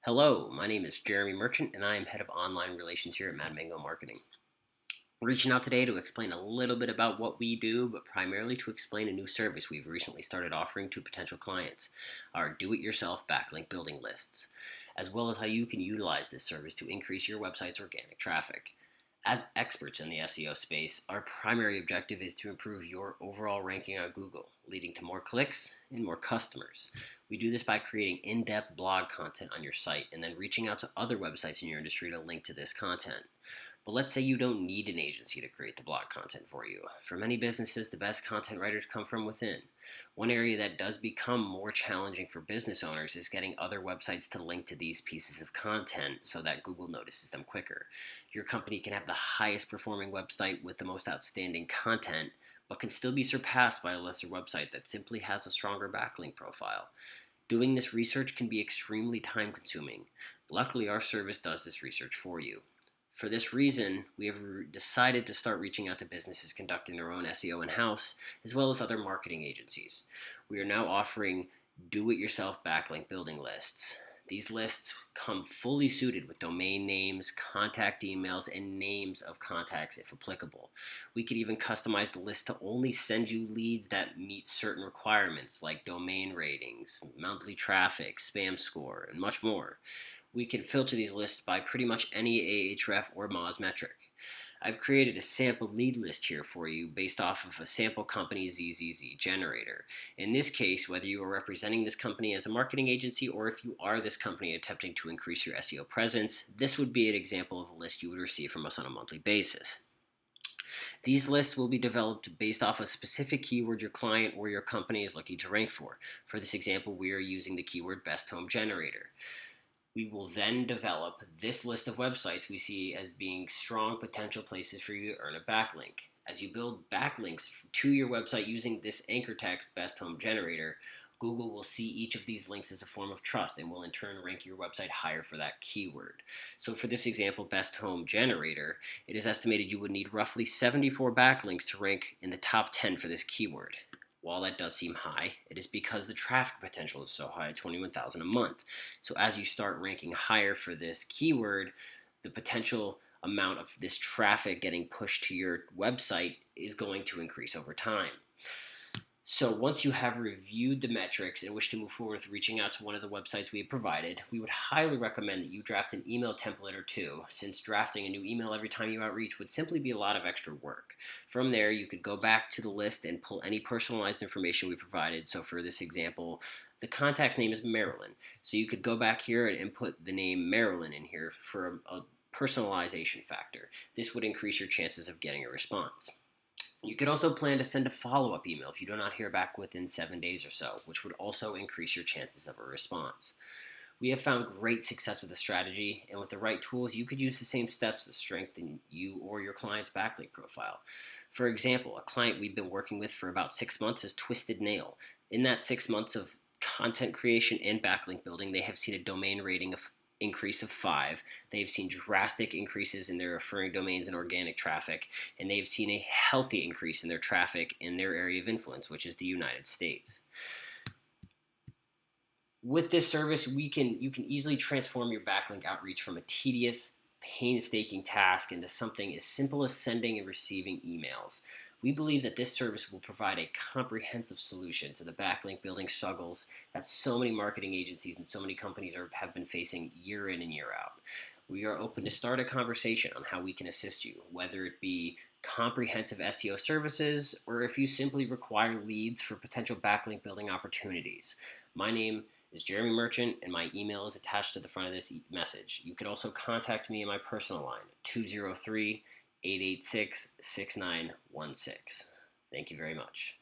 Hello, my name is Jeremy Merchant, and I am Head of Online Relations here at Mad Mango Marketing. Reaching out today to explain a little bit about what we do, but primarily to explain a new service we've recently started offering to potential clients, our do-it-yourself backlink building lists, as well as how you can utilize this service to increase your website's organic traffic. As experts in the SEO space, our primary objective is to improve your overall ranking on Google, leading to more clicks and more customers. We do this by creating in-depth blog content on your site and then reaching out to other websites in your industry to link to this content. But let's say you don't need an agency to create the blog content for you. For many businesses, the best content writers come from within. One area that does become more challenging for business owners is getting other websites to link to these pieces of content so that Google notices them quicker. Your company can have the highest performing website with the most outstanding content, but can still be surpassed by a lesser website that simply has a stronger backlink profile. Doing this research can be extremely time consuming. Luckily, our service does this research for you. For this reason, we have decided to start reaching out to businesses conducting their own SEO in-house, as well as other marketing agencies. We are now offering do-it-yourself backlink building lists. These lists come fully suited with domain names, contact emails, and names of contacts if applicable. We could even customize the list to only send you leads that meet certain requirements like domain ratings, monthly traffic, spam score, and much more. We can filter these lists by pretty much any Ahref or Moz metric. I've created a sample lead list here for you based off of a sample company ZZZ generator. In this case, whether you are representing this company as a marketing agency or if you are this company attempting to increase your SEO presence, this would be an example of a list you would receive from us on a monthly basis. These lists will be developed based off a specific keyword your client or your company is looking to rank for. For this example, we are using the keyword best home generator. We will then develop this list of websites we see as being strong potential places for you to earn a backlink. As you build backlinks to your website using this anchor text best home generator, Google will see each of these links as a form of trust and will in turn rank your website higher for that keyword. So for this example, best home generator, it is estimated you would need roughly 74 backlinks to rank in the top 10 for this keyword. While that does seem high, it is because the traffic potential is so high at 21,000 a month. So as you start ranking higher for this keyword, the potential amount of this traffic getting pushed to your website is going to increase over time. So once you have reviewed the metrics and wish to move forward with reaching out to one of the websites we have provided, we would highly recommend that you draft an email template or two, since drafting a new email every time you outreach would simply be a lot of extra work. From there, you could go back to the list and pull any personalized information we provided. So for this example, the contact's name is Marilyn. So you could go back here and input the name Marilyn in here for a personalization factor. This would increase your chances of getting a response. You could also plan to send a follow-up email if you do not hear back within 7 days or so, which would also increase your chances of a response. We have found great success with the strategy, and with the right tools, you could use the same steps to strengthen you or your client's backlink profile. For example, a client we've been working with for about 6 months is Twisted Nail. In that 6 months of content creation and backlink building, they have seen a domain rating increase of 5. They've seen drastic increases in their referring domains and organic traffic, and they've seen a healthy increase in their traffic in their area of influence, which is the United States. With this service, you can easily transform your backlink outreach from a tedious, painstaking task into something as simple as sending and receiving emails. We believe that this service will provide a comprehensive solution to the backlink building struggles that so many marketing agencies and so many companies have been facing year in and year out. We are open to start a conversation on how we can assist you, whether it be comprehensive SEO services or if you simply require leads for potential backlink building opportunities. My name is Jeremy Merchant, and my email is attached to the front of this message. You can also contact me on my personal line, 203 886 6916. Thank you very much.